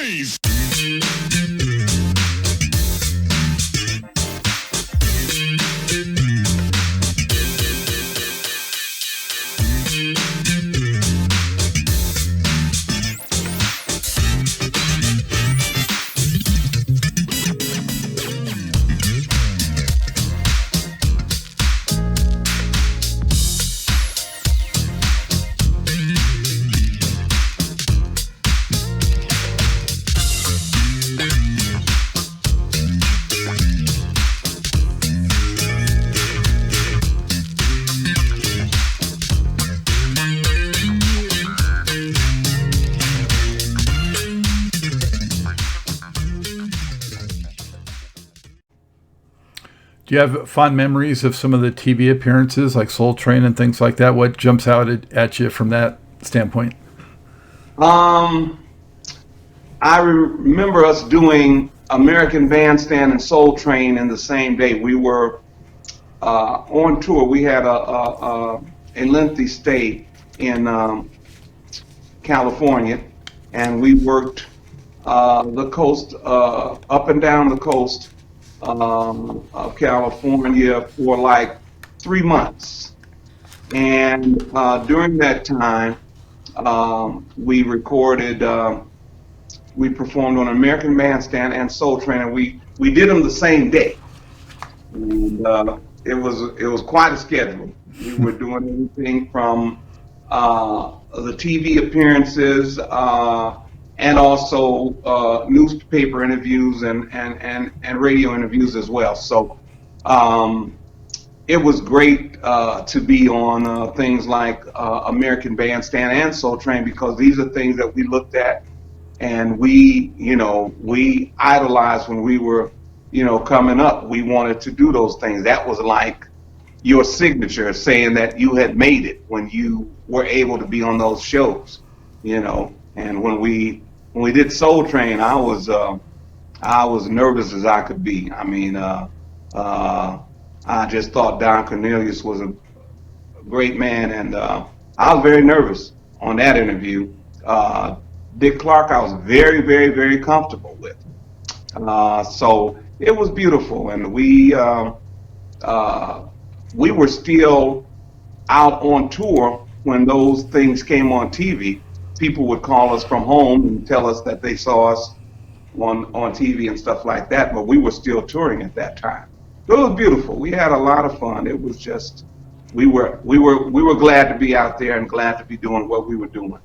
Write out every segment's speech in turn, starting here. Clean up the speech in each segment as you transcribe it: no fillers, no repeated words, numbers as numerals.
Comprised. Do you have fond memories of some of the TV appearances like Soul Train and things like that? What jumps out at you from that standpoint? I remember us doing American Bandstand and Soul Train in the same day. We were on tour. We had a lengthy stay in California, and we worked the coast, up and down the coast of California for like 3 months. And during that time, we performed on American Bandstand and Soul Train, and we did them the same day. And it was quite a schedule. We were doing everything from the TV appearances and also newspaper interviews and radio interviews as well. So it was great to be on things like American Bandstand and Soul Train, because these are things that we looked at and we idolized when we were, coming up. We wanted to do those things. That was like your signature, saying that you had made it when you were able to be on those shows, And when we did Soul Train, I was nervous as I could be. I mean, I just thought Don Cornelius was a great man, and I was very nervous on that interview. Dick Clark, I was very, very, very comfortable with. So it was beautiful, and we were still out on tour when those things came on TV. People would call us from home and tell us that they saw us on TV and stuff like that, but we were still touring at that time. It was beautiful. We had a lot of fun. It was just, we were glad to be out there and glad to be doing what we were doing.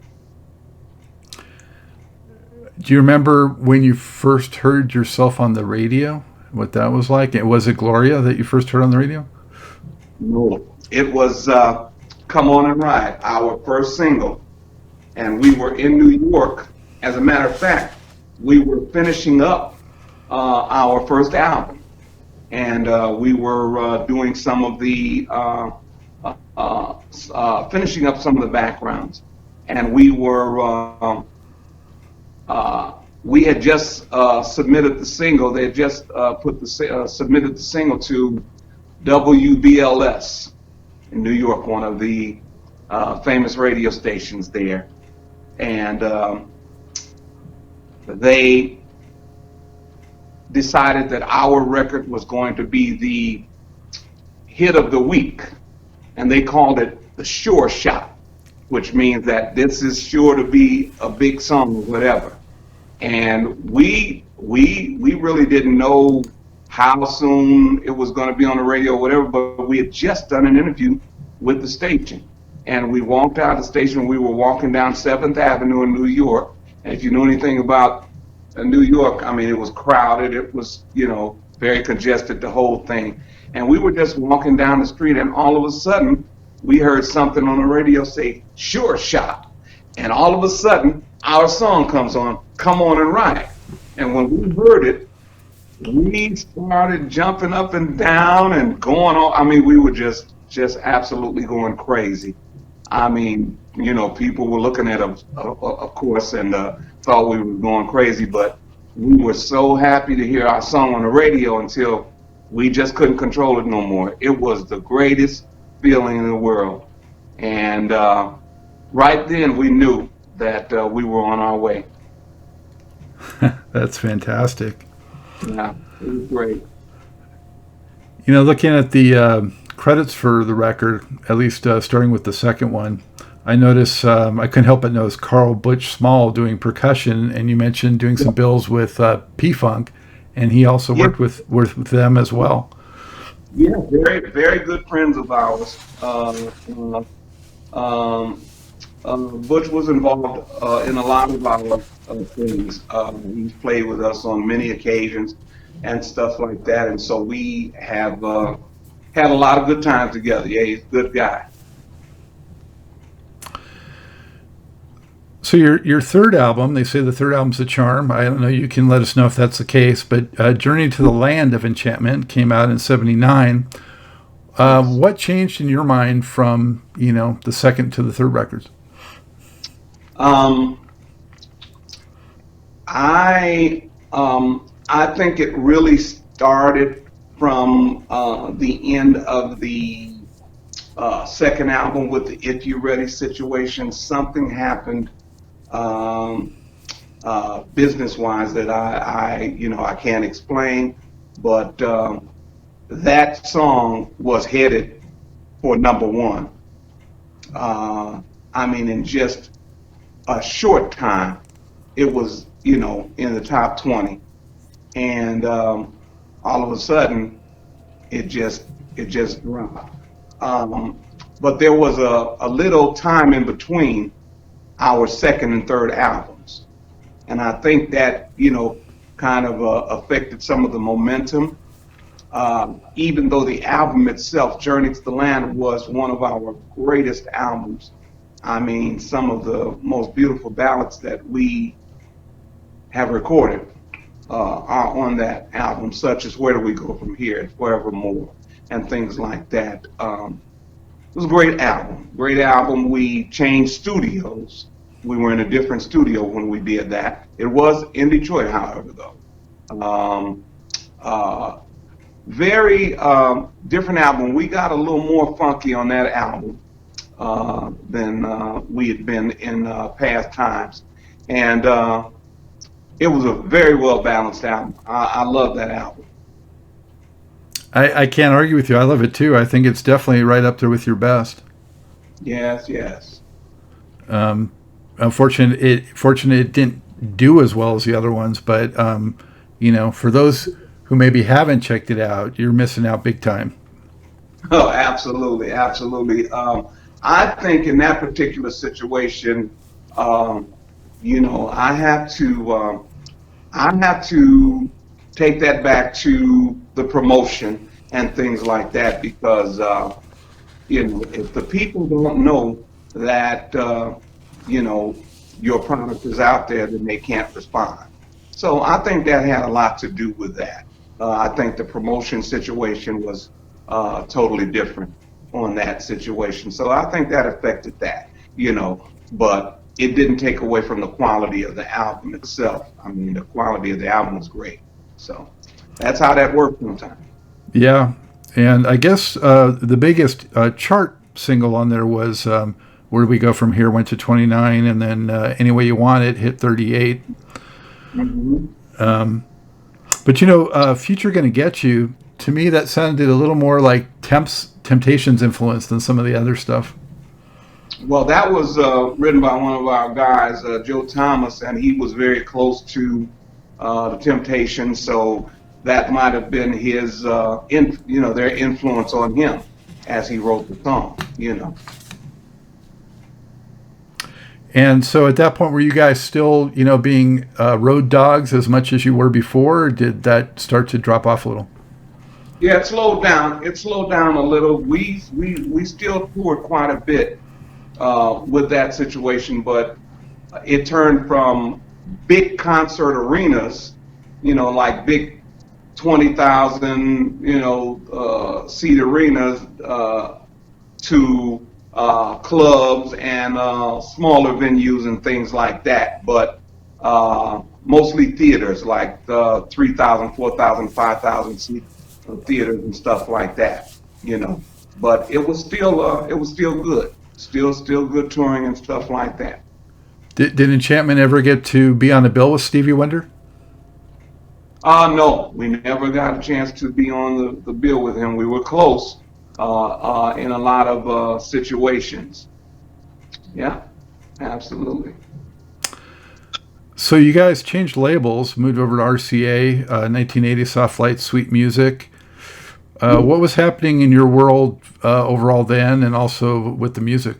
Do you remember when you first heard yourself on the radio? What that was like? Was it Gloria that you first heard on the radio? No, it was "Come On and Ride," our first single, and we were in New York. As a matter of fact, we were finishing up our first album, and we were doing some of the finishing up some of the backgrounds, and we were we had just submitted the single. They had just submitted the single to WBLS in New York, one of the famous radio stations there, and they decided that our record was going to be the hit of the week, and they called it the Sure Shot, which means that this is sure to be a big song or whatever. And we really didn't know how soon it was going to be on the radio or whatever, but we had just done an interview with the station. And we walked out of the station. We were walking down 7th Avenue in New York. And if you know anything about New York, I mean, it was crowded. It was, very congested, the whole thing. And we were just walking down the street, and all of a sudden, we heard something on the radio say, "Sure Shot." And all of a sudden, our song comes on, "Come On and Ride." And when we heard it, we started jumping up and down and going on. I mean, we were just absolutely going crazy. I mean, people were looking at us, of course, and thought we were going crazy, but we were so happy to hear our song on the radio until we just couldn't control it no more. It was the greatest feeling in the world. And right then we knew that we were on our way. That's fantastic. Yeah, it was great. Looking at the credits for the record, at least starting with the second one, I notice I couldn't help but notice Carl Butch Small doing percussion, and you mentioned doing some bills with P Funk, and he also Yeah, worked with them as well. yeah, very, very good friends of ours. Um, Butch was involved in a lot of our things. He's played with us on many occasions and stuff like that, and so we have had a lot of good times together. Yeah, he's a good guy. So your third album, they say the third album's a charm. I don't know. You can let us know if that's the case. But Journey to the Land of Enchantment came out in '79. Yes. What changed in your mind from the second to the third records? Um, I think it really started from the end of the second album with the "If You Ready" situation. Something happened um, business wise that I can't explain, but that song was headed for number one. Uh, I mean, in just a short time, it was in the top 20, and all of a sudden it just dropped. Um, but there was a little time in between our second and third albums, and I think that kind of affected some of the momentum. Even though the album itself, Journey to the Land, was one of our greatest albums. I mean, some of the most beautiful ballads that we have recorded are on that album, such as Where Do We Go From Here, and Forevermore, and things like that. It was a great album. Great album. We changed studios. We were in a different studio when we did that. It was in Detroit, however, though. Uh, very different album. We got a little more funky on that album than we had been in past times. And it was a very well balanced album. I love that album. I can't argue with you. I love it too. I think it's definitely right up there with your best. Yes, yes. Um, Unfortunate it didn't do as well as the other ones, but for those who maybe haven't checked it out, you're missing out big time. Oh, absolutely, absolutely. I think in that particular situation, um, I have to take that back to the promotion and things like that because if the people don't know that you know your product is out there, then they can't respond. So I think that had a lot to do with that. I think the promotion situation was totally different on that situation. So I think that affected that. But it didn't take away from the quality of the album itself. I mean, the quality of the album was great. So that's how that works sometimes. Yeah, and I guess the biggest chart single on there was "Where Do We Go From Here" went to 29, and then "Any Way You Want It" hit 38. Hmm. But "Future Gonna Get You," to me that sounded a little more like Temptations influence than some of the other stuff. Well, that was written by one of our guys, Joe Thomas, and he was very close to the Temptations, so that might have been his, their influence on him as he wrote the song. And so at that point, were you guys still, being road dogs as much as you were before, or did that start to drop off a little? Yeah, it slowed down. It slowed down a little. We still toured quite a bit with that situation, but it turned from big concert arenas, like big 20,000, seat arenas, to clubs and smaller venues and things like that. But mostly theaters, like 3,000, 4,000, 5,000 seat theaters and stuff like that. You know, but it was still good, still good touring and stuff like that. Did Enchantment ever get to be on a bill with Stevie Wonder? No, we never got a chance to be on the bill with him. We were close in a lot of situations. Yeah, absolutely. So you guys changed labels, moved over to RCA, 1980, Soft Light, Sweet Music. What was happening in your world overall then, and also with the music?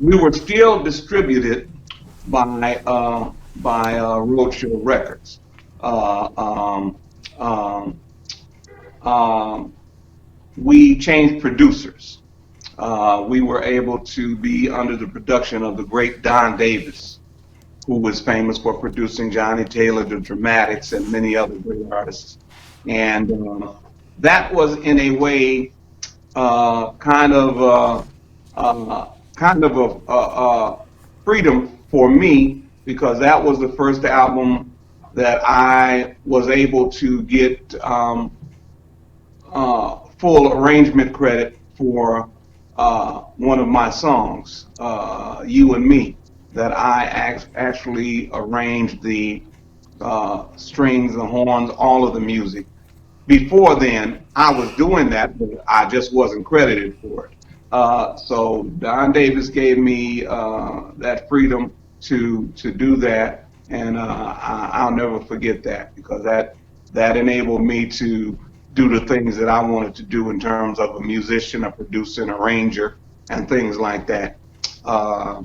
We were still distributed by Roadshow Records. Uh, um, um, um, we changed producers. We were able to be under the production of the great Don Davis, who was famous for producing Johnny Taylor, the Dramatics, and many other great artists. And that was, in a way, uh, kind of uh, kind of a freedom for me because that was the first album that I was able to get full arrangement credit for one of my songs, "You and Me," that I actually arranged the strings, the horns, all of the music. Before then, I was doing that, but I just wasn't credited for it. So Don Davis gave me that freedom to do that, and I'll never forget that because that enabled me to do the things that I wanted to do in terms of a musician, a producer, an arranger, and things like that. Uh,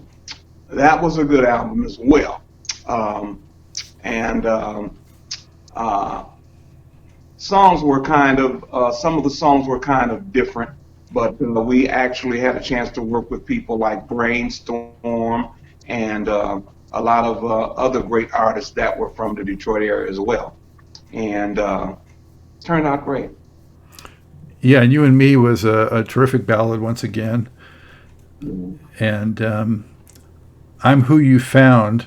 that was a good album as well. Um, and uh, songs were kind of some of the songs were kind of different, but we actually had a chance to work with people like Brainstorm and a lot of other great artists that were from the Detroit area as well, and turned out great. Yeah, and You and Me was a terrific ballad once again. And I'm Who You Found.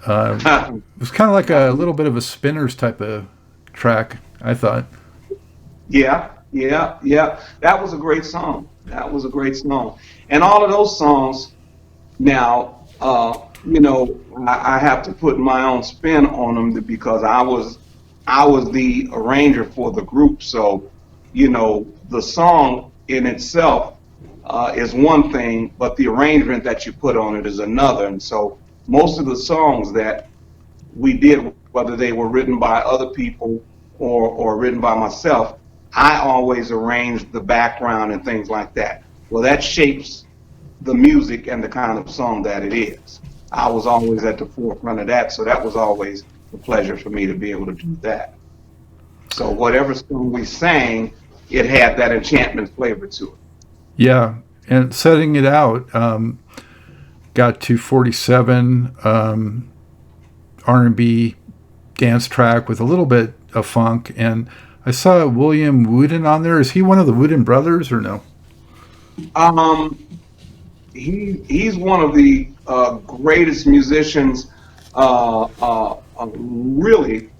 It was kind of like a little bit of a Spinners type of track, I thought. Yeah. That was a great song. That was a great song, and all of those songs. Now, I have to put my own spin on them because I was the arranger for the group. So, the song in itself is one thing, but the arrangement that you put on it is another. And so, most of the songs that we did, whether they were written by other people or written by myself, I always arranged the background and things like that. Well, that shapes the music and the kind of song that it is. I was always at the forefront of that, so that was always a pleasure for me to be able to do that. So whatever song we sang, it had that enchantment flavor to it. Yeah, and setting it out, got to 47 R&B dance track with a little bit of funk, and I saw William Wooden on there. Is he one of the Wooden brothers or no? Um, he's one of the greatest musicians. Really,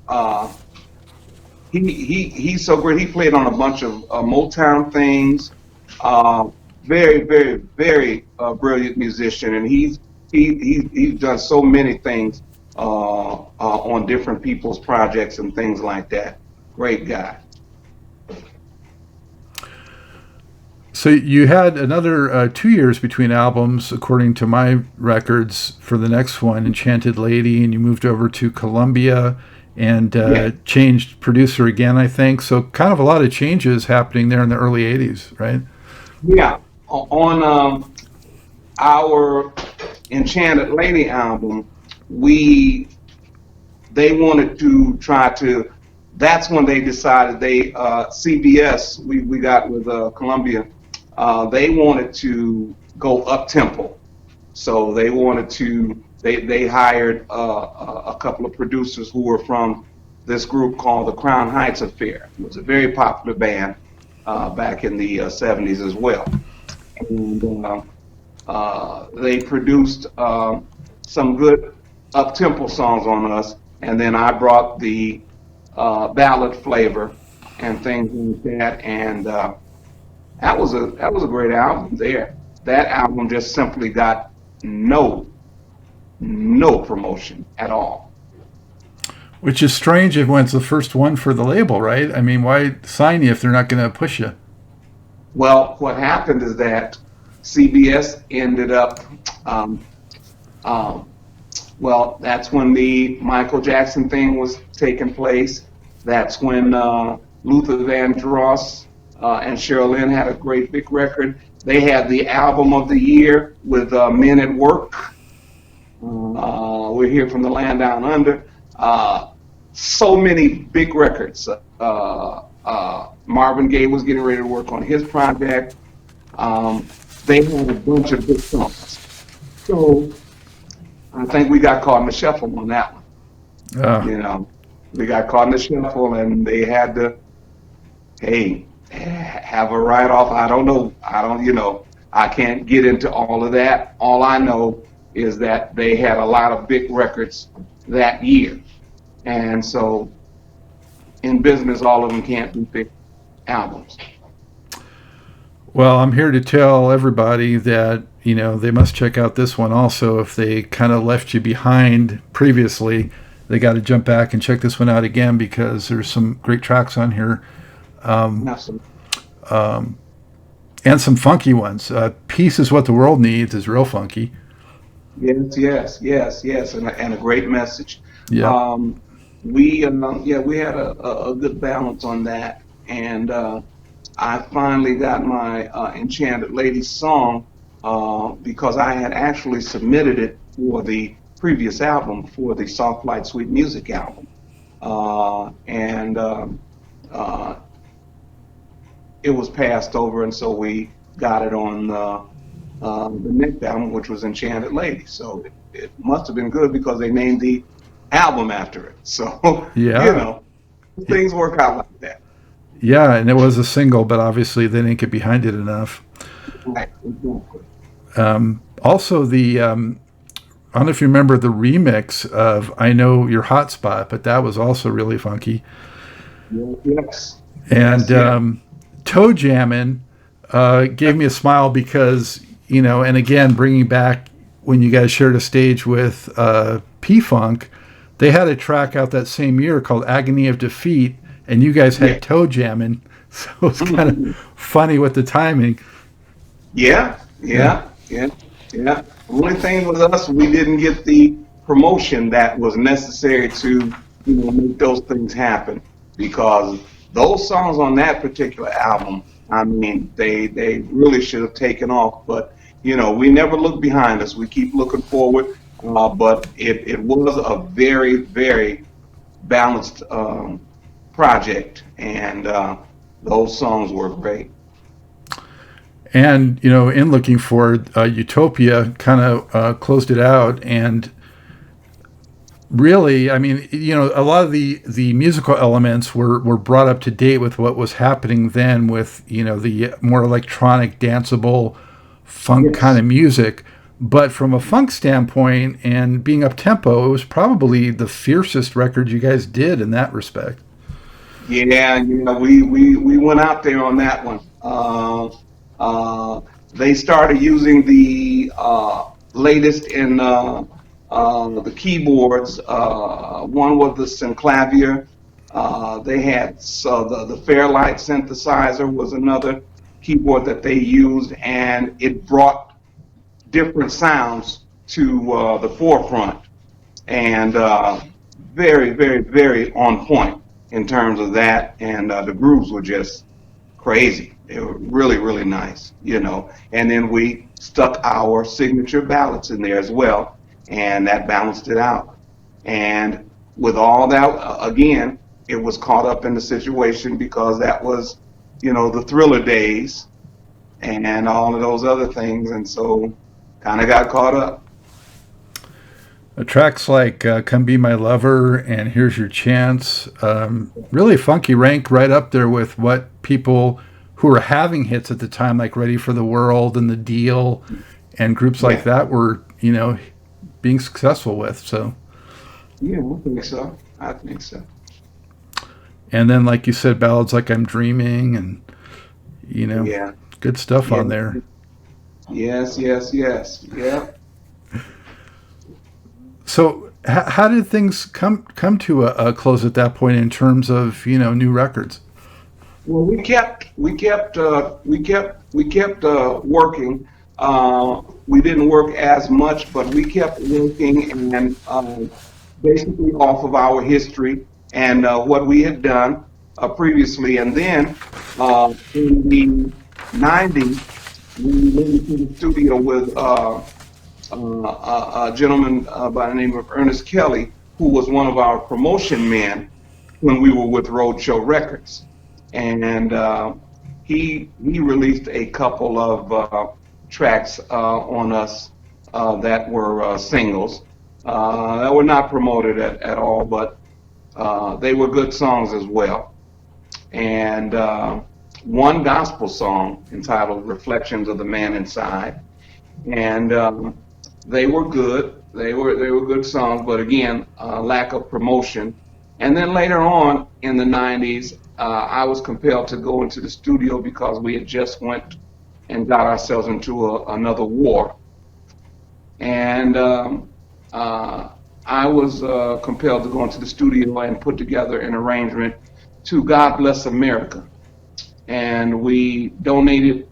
he's so great. He played on a bunch of Motown things. Uh, very brilliant musician, and he's done so many things on different people's projects and things like that. Great guy. So you had another 2 years between albums, according to my records, for the next one, Enchanted Lady, and you moved over to Columbia and Yeah, changed producer again, I think. So kind of a lot of changes happening there in the early 80s, right? yeah. On our Enchanted Lady album, we they wanted to try to. That's when they decided CBS we got with Columbia. They wanted to go up tempo, so they hired a couple of producers who were from this group called the Crown Heights Affair. It was a very popular band back in the '70s as well, and they produced some good up tempo songs on us, and then I brought the ballad flavor and things like that, and that was a great album there. That album just simply got no no promotion at all. Which is strange if when it's the first one for the label, right? I mean, why sign you if they're not going to push you? Well, what happened is that CBS ended up, um, um, well, that's when the Michael Jackson thing was taking place. That's when Luther Vandross and Cheryl Lynn had a great big record. They had the album of the year with Men at Work. We're here from the land down under. Uh, so many big records. Marvin Gaye was getting ready to work on his project. They had a bunch of big songs. So I think we got caught in the shuffle on that one. Uh, You know, we got caught in the shuffle and they had to, hey, have a write off. I don't know. I can't get into all of that. All I know is that they had a lot of big records that year. And so in business, all of them can't be big albums. well, I'm here to tell everybody that, they must check out this one also. If they kind of left you behind previously, they got to jump back and check this one out again because there's some great tracks on here. Um, Absolutely. um, and some funky ones. Peace is What the World Needs is real funky. Yes, yes, yes, yes, and a great message. Yep. Um, we had a good balance on that, and I finally got my Enchanted Lady song because I had actually submitted it for the previous album, for the Soft Light Sweet Music album, and uh, it was passed over, and so we got it on the next album, which was Enchanted Lady. So it must have been good because they named the album after it. So, you Yeah. know, things work out like that. Yeah, and it was a single, but obviously they didn't get behind it enough. Right, exactly. Also, I don't know if you remember the remix of I Know Your Hotspot, but that was also really funky. Yes, And yes, yes. Toe Jammin' gave me a smile because, and again, bringing back when you guys shared a stage with P Funk, they had a track out that same year called Agony of Defeat, and you guys Yeah. had Toe Jammin'. So it was kind of funny with the timing. Yeah, Yeah. yeah, yeah, yeah. Only thing with us, we didn't get the promotion that was necessary to, make those things happen because those songs on that particular album, I mean, they really should have taken off. But we never look behind us. We keep looking forward. But it was a very, very balanced project, and those songs were great. And, in looking forward, Utopia kind of closed it out. And really, I mean, a lot of the musical elements were brought up to date with what was happening then with, the more electronic, danceable, funk kind Yes. of music. But from a funk standpoint and being up tempo, it was probably the fiercest record you guys did in that respect. Yeah, we went out there on that one. Uh, they started using the latest in the keyboards. One was the Synclavier. They had so the Fairlight synthesizer was another keyboard that they used, and it brought different sounds to the forefront and very, very, very on point in terms of that. And the grooves were just crazy. They were really, really nice. And then we stuck our signature ballads in there as well, and that balanced it out. And with all that, again, it was caught up in the situation because that was, the Thriller days and all of those other things, and so kind of got caught up. Tracks like Come Be My Lover and Here's Your Chance, really funky, rank right up there with what people who were having hits at the time, like Ready for the World and The Deal, and groups like Yeah, that were, being successful with. So, yeah, I think so. I think so. and then, like you said, ballads like I'm Dreaming and, you know, Yeah, good stuff yeah, on there. yes, yes, yes, yeah. So, How did things come to a close at that point in terms of new records? Well, we kept working. We didn't work as much, but we kept working and basically off of our history and what we had done previously. And then in the '90s, we went into the studio with a gentleman by the name of Ernest Kelly, who was one of our promotion men when we were with Roadshow Records, and he released a couple of tracks on us that were singles that were not promoted at all, but they were good songs as well. And one gospel song entitled "Reflections of the Man Inside," and they were good. They were good songs, but again, lack of promotion. And then later on in the '90s, I was compelled to go into the studio because we had just went and got ourselves into another war, and I was compelled to go into the studio and put together an arrangement to "God Bless America," and we donated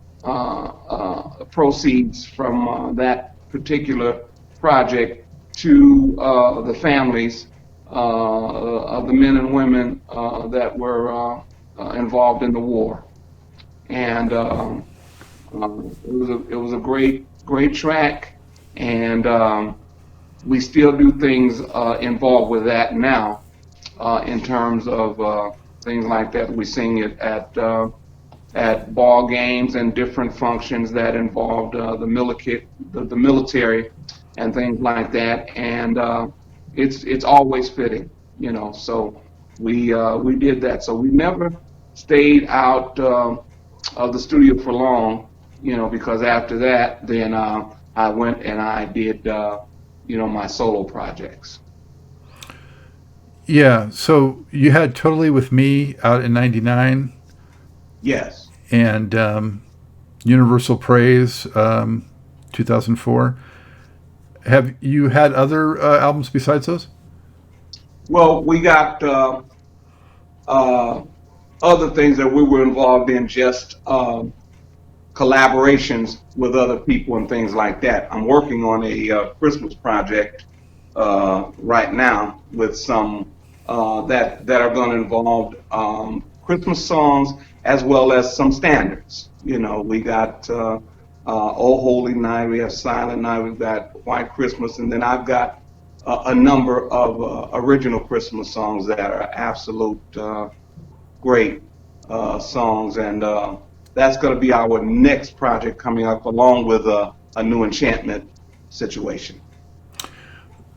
proceeds from that particular project to the families of the men and women that were involved in the war. And it was a great track, and we still do things involved with that now in terms of things like that. We sing it at ball games and different functions that involved the military and things like that. And it's always fitting, So we did that. So we never stayed out of the studio for long, because after that, then I went and I did, my solo projects. Yeah, so you had Totally With Me out in '99, Yes. and Universal Praise, 2004. Have you had other albums besides those? Well, we got uh, other things that we were involved in, just collaborations with other people and things like that. I'm working on a Christmas project right now with some that are going to involve Christmas songs as well as some standards. We got "Oh Holy Night," we have "Silent Night," we've got "White Christmas," and then I've got a number of original Christmas songs that are absolute great songs, and that's going to be our next project coming up, along with a new Enchantment situation.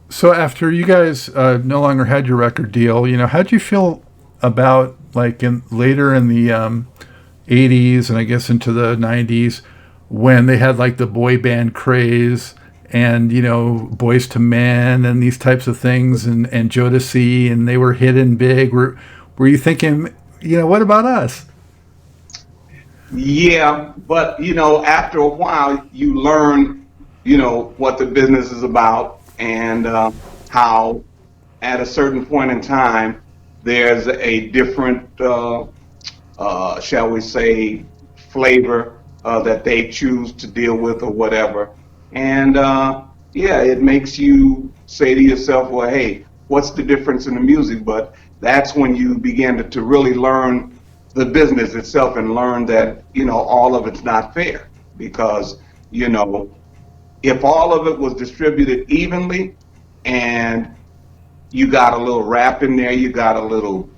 So after you guys no longer had your record deal, how'd you feel about like in later in the '80s and I guess into the '90s when they had like the boy band craze and Boys to Men and these types of things and Jodeci, and they were hitting big. Were you thinking, what about us? Yeah, but after a while, you learn, what the business is about, and how at a certain point in time there's a different, shall we say, flavor that they choose to deal with or whatever. And yeah, it makes you say to yourself, well, hey, what's the difference in the music? But that's when you begin to really learn the business itself and learn that, all of it's not fair, because, you know, if all of it was distributed evenly and you got a little rap in there, you got a little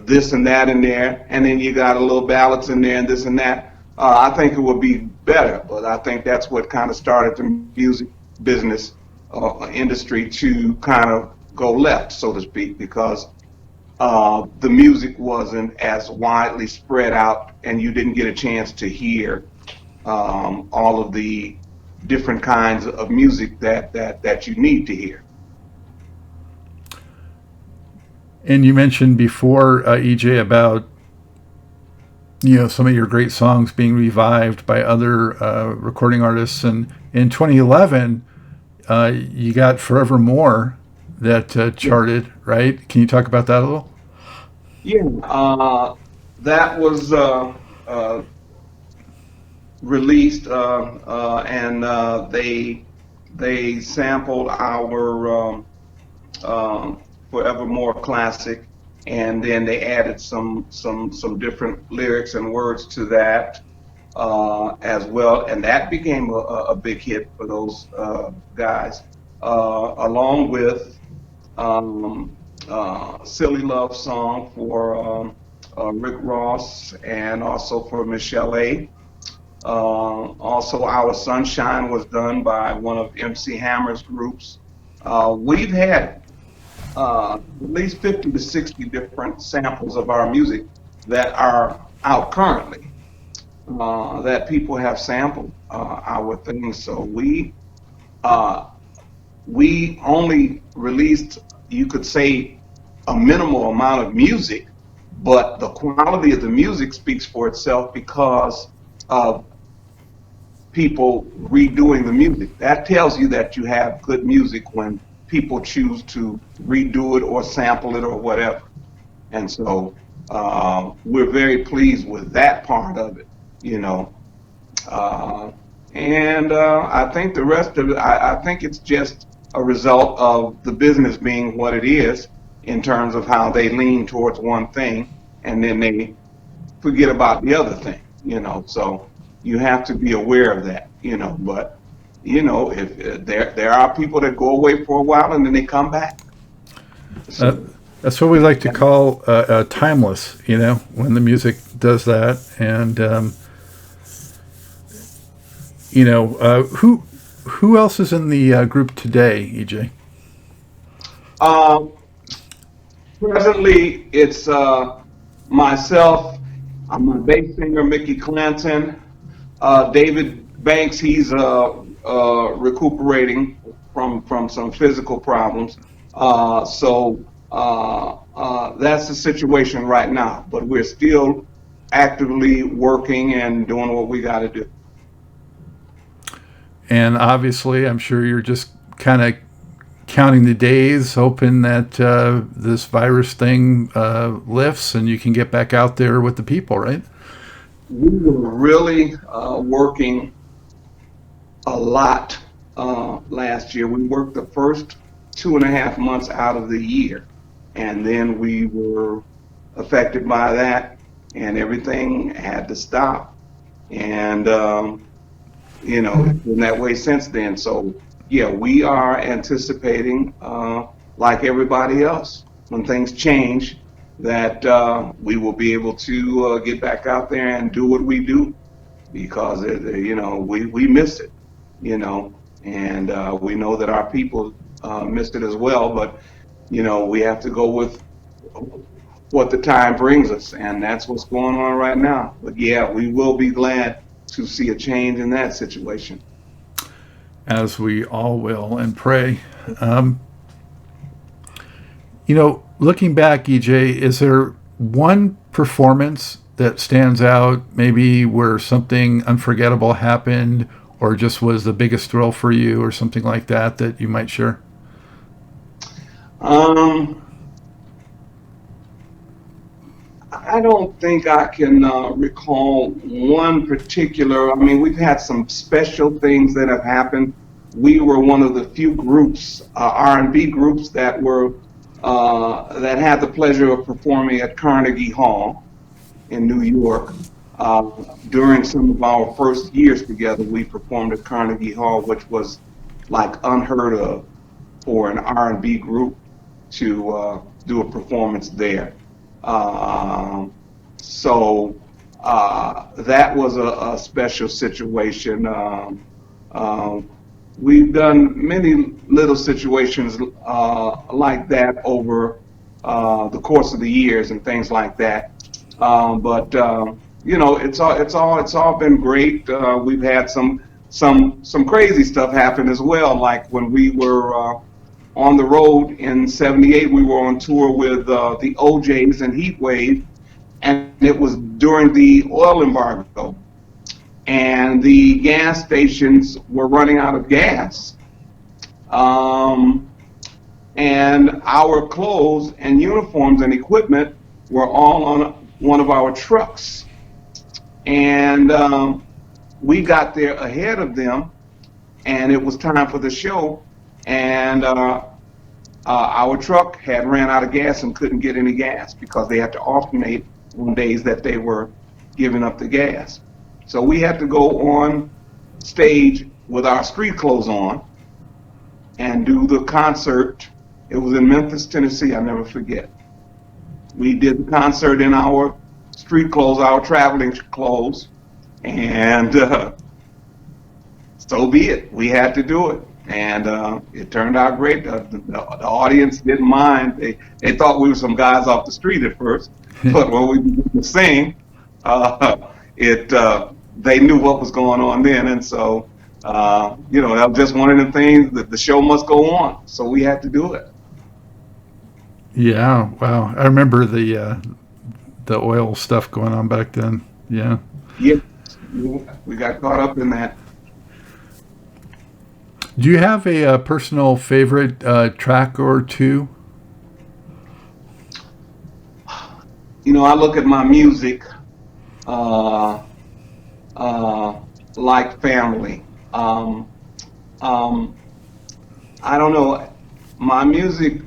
this and that in there, and then you got a little ballads in there and this and that, I think it would be better. But I think that's what kind of started the music business industry to kind of go left, so to speak, because the music wasn't as widely spread out, and you didn't get a chance to hear all of the different kinds of music that you need to hear. And you mentioned before, EJ, about some of your great songs being revived by other recording artists, and in 2011 you got Forevermore that charted, right? Can you talk about that a little? Yeah, that was released, and they sampled our Forevermore classic, and then they added some different lyrics and words to that as well, and that became a big hit for those guys, along with um, Silly Love Song for Rick Ross and also for Michelle A. Also, Our Sunshine was done by one of MC Hammer's groups. We've had at least 50 to 60 different samples of our music that are out currently that people have sampled our things. So uh, we only released, you could say, a minimal amount of music, but the quality of the music speaks for itself because of people redoing the music. That tells you that you have good music when people choose to redo it or sample it or whatever. And so we're very pleased with that part of it, you know. Uh, and I think the rest of it, I think it's just a result of the business being what it is in terms of how they lean towards one thing and then they forget about the other thing, you know. So you have to be aware of that, you know. But you know, if there are people that go away for a while and then they come back. Uh, So that's what we like to call timeless, you know, when the music does that. And, who else is in the group today, EJ? um, presently, it's myself. I'm a bass singer, Mickey Clanton. David Banks, he's recuperating from some physical problems. That's the situation right now. But we're still actively working and doing what we got to do. And obviously, I'm sure you're just kind of counting the days, hoping that this virus thing lifts and you can get back out there with the people, right? We were really working a lot last year. We worked the first 2.5 months out of the year, and then we were affected by that, and everything had to stop. And it's been that way since then. So yeah, we are anticipating, like everybody else, when things change, that we will be able to get back out there and do what we do because we miss it, and we know that our people missed it as well. But we have to go with what the time brings us, and that's what's going on right now. But yeah, we will be glad to see a change in that situation. As we all will and pray. Um, Looking back, EJ, is there one performance that stands out, maybe where something unforgettable happened or just was the biggest thrill for you or something like that that you might share? Um, I don't think I can recall one particular. I mean, we've had some special things that have happened. We were one of the few groups, R&B groups, that had the pleasure of performing at Carnegie Hall in New York. Uh, During some of our first years together, we performed at Carnegie Hall, which was like unheard of for an R&B group to do a performance there. Um, that was a special situation. We've done many little situations like that over the course of the years and things like that. But it's all been great. We've had some crazy stuff happen as well. Like when we were on the road in '78, we were on tour with the OJ's and Heatwave, and it was during the oil embargo, and the gas stations were running out of gas. Um, and our clothes and uniforms and equipment were all on one of our trucks. And we got there ahead of them, and it was time for the show. And our truck had ran out of gas and couldn't get any gas because they had to alternate on days that they were giving up the gas. So we had to go on stage with our street clothes on and do the concert. It was in Memphis, Tennessee, I'll never forget. We did the concert in our street clothes, our traveling clothes, and so be it. We had to do it, and it turned out great. The audience didn't mind. They thought we were some guys off the street at first, but when we began to sing, it they knew what was going on then, and so that was just one of the things that the show must go on. So we had to do it. Yeah, wow. I remember the oil stuff going on back then. Yeah. Yeah, we got caught up in that. Do you have a personal favorite track or two? I look at my music uh, like family. Um, I don't know. My music,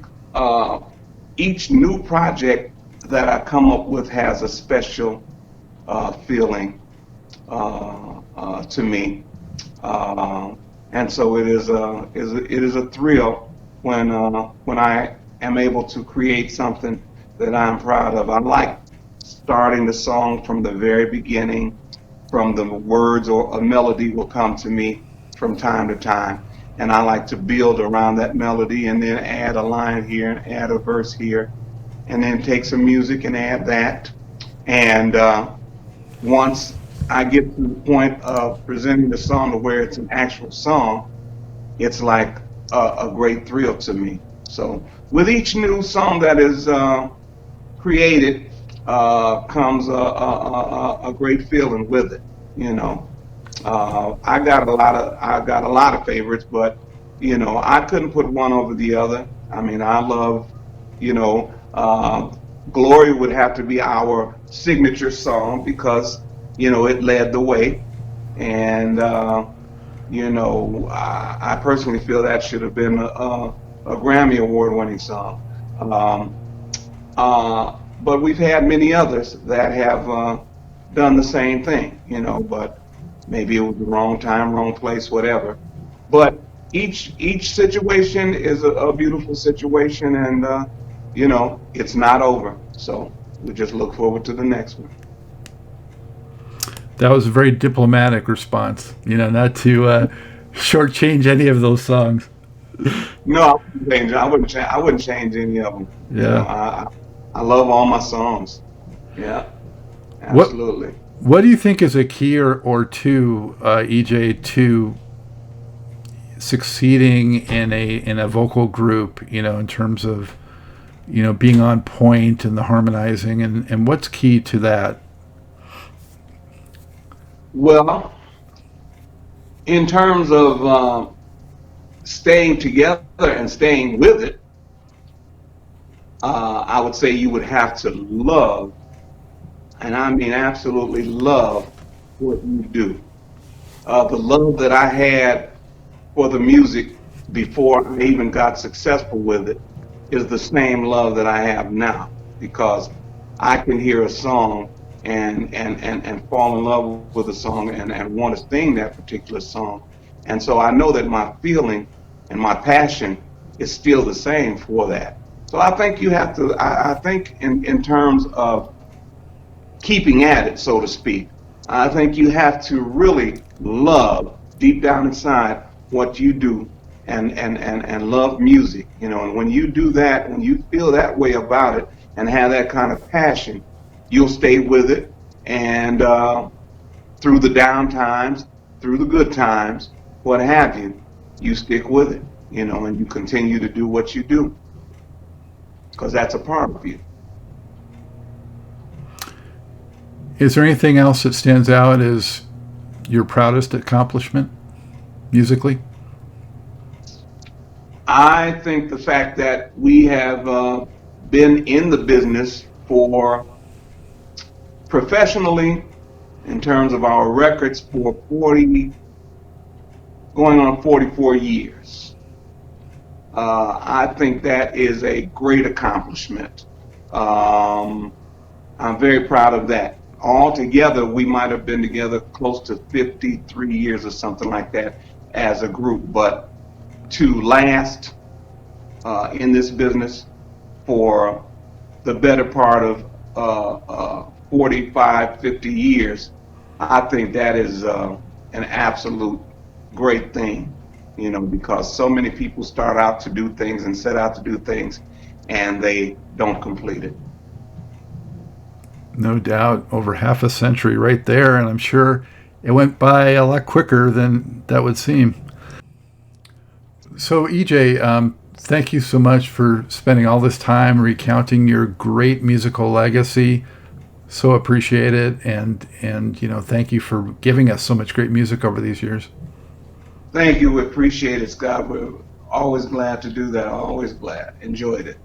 each new project that I come up with has a special feeling to me. Uh, and so it is a thrill when I am able to create something that I'm proud of. I like starting the song from the very beginning, from the words or a melody will come to me from time to time, and I like to build around that melody and then add a line here and add a verse here, and then take some music and add that. And once I get to the point of presenting the song to where it's an actual song, it's like a great thrill to me. So with each new song that is created comes a great feeling with it. You know, I got a lot of favorites, but I couldn't put one over the other. I mean, I love you know Gloria would have to be our signature song because it led the way, and I personally feel that should have been a Grammy Award winning song. Um, but we've had many others that have done the same thing, but maybe it was the wrong time, wrong place, whatever. But each situation is a beautiful situation, and it's not over. So we just look forward to the next one. That was a very diplomatic response. Not to shortchange any of those songs. No, I wouldn't change. I wouldn't change any of them. Yeah. I love all my songs. Yeah, What absolutely. What do you think is a key or two, EJ, to succeeding in a vocal group? In terms of being on point and the harmonizing, and what's key to that? Well, in terms of staying together and staying with it, I would say you would have to love, and I mean absolutely love what you do. The love that I had for the music before I even got successful with it is the same love that I have now because I can hear a song and fall in love with a song and want to sing that particular song. And so I know that my feeling and my passion is still the same for that. So I think you have to, I think in terms of keeping at it, so to speak. I think you have to really love deep down inside what you do and love music, and when you do that, when you feel that way about it and have that kind of passion, you'll stay with it. And through the down times, through the good times, what have you, you stick with it, and you continue to do what you do because that's a part of you. Is there anything else that stands out as your proudest accomplishment musically? I think the fact that we have been in the business for professionally, in terms of our records, for 40, going on 44 years. I think that is a great accomplishment. Um, I'm very proud of that. Altogether, we might have been together close to 53 years or something like that as a group, but to last in this business for the better part of 45, 50 years, I think that is an absolute great thing, because so many people start out to do things and set out to do things and they don't complete it. No doubt, over half a century right there, and I'm sure it went by a lot quicker than that would seem. So, EJ, thank you so much for spending all this time recounting your great musical legacy. So appreciate it, and thank you for giving us so much great music over these years. Thank you. We appreciate it, Scott. We're always glad to do that. Always glad. Enjoyed it.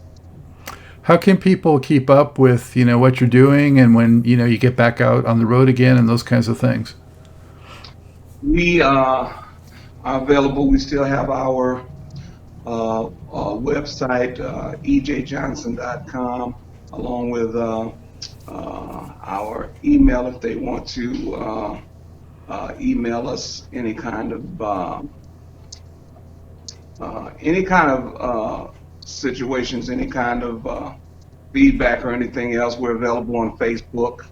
How can people keep up with what you're doing, and when you get back out on the road again, and those kinds of things? We are available. We still have our website, ejjohnson.com, along with our email if they want to email us any kind of situations, any kind of feedback or anything else. We're available on Facebook,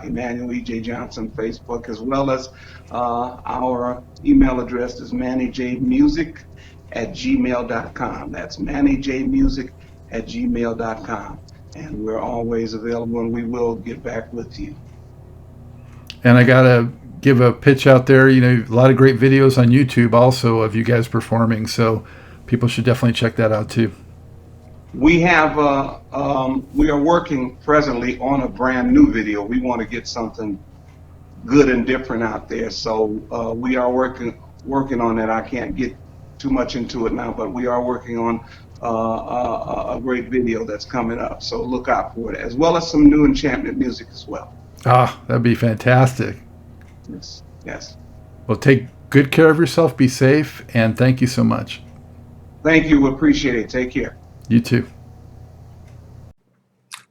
Emanuel E.J. Johnson Facebook, as well as our email address is mannyjmusic@gmail.com. That's mannyjmusic@gmail.com. And we're always available and we will get back with you. And I gotta give a pitch out there. A lot of great videos on YouTube also of you guys performing. So people should definitely check that out too. We are working presently on a brand new video. We want to get something good and different out there. So we are working on that. I can't get too much into it now, but we are working on a great video that's coming up. So look out for it, as well as some new Enchantment music as well. Ah, that'd be fantastic. Yes, yes. Well, take good care of yourself. Be safe, and thank you so much. Thank you. We appreciate it. Take care. You too.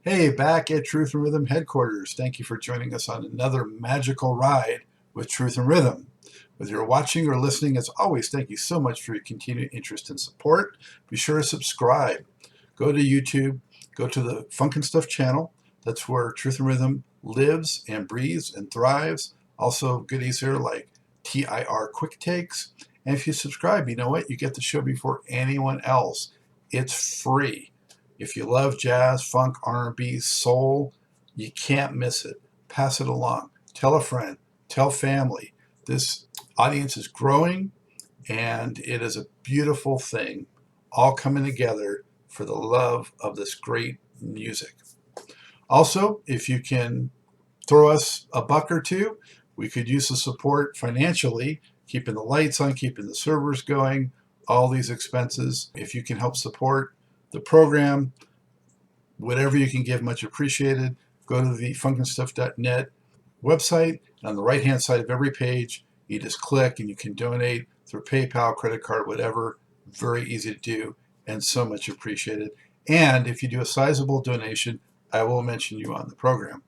Hey, back at Truth and Rhythm headquarters. Thank you for joining us on another magical ride with Truth and Rhythm. Whether you're watching or listening, as always, thank you so much for your continued interest and support. Be sure to subscribe. Go to YouTube, go to the Funk and Stuff channel. That's where Truth and Rhythm lives and breathes and thrives. Also, goodies here like TIR Quick Takes. And if you subscribe, you know what? You get the show before anyone else. It's free. If you love jazz, funk, R&B, soul, you can't miss it. Pass it along. Tell a friend. Tell family. This audience is growing, and it is a beautiful thing, all coming together for the love of this great music. Also, if you can throw us a buck or two, we could use the support financially, keeping the lights on, keeping the servers going, all these expenses. If you can help support the program, whatever you can give, much appreciated. Go to the funkandstuff.net website, and on the right hand side of every page you just click and you can donate through PayPal, credit card, whatever. Very easy to do and so much appreciated. And if you do a sizable donation, I will mention you on the program.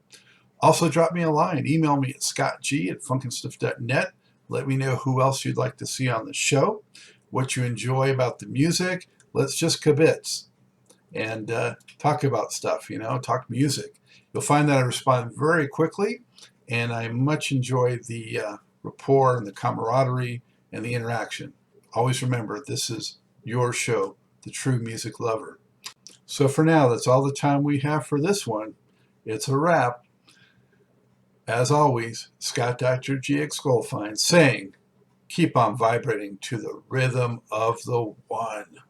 Also, drop me a line. Email me at scottg@funkandstuff.net. Let me know who else you'd like to see on the show, what you enjoy about the music. Let's just kibitz and talk about stuff, talk music. You'll find that I respond very quickly, and I much enjoy the rapport and the camaraderie and the interaction. Always remember, this is your show, The True Music Lover. So for now, that's all the time we have for this one. It's a wrap. As always, Scott Dr. GX Goldfine saying, keep on vibrating to the rhythm of the one.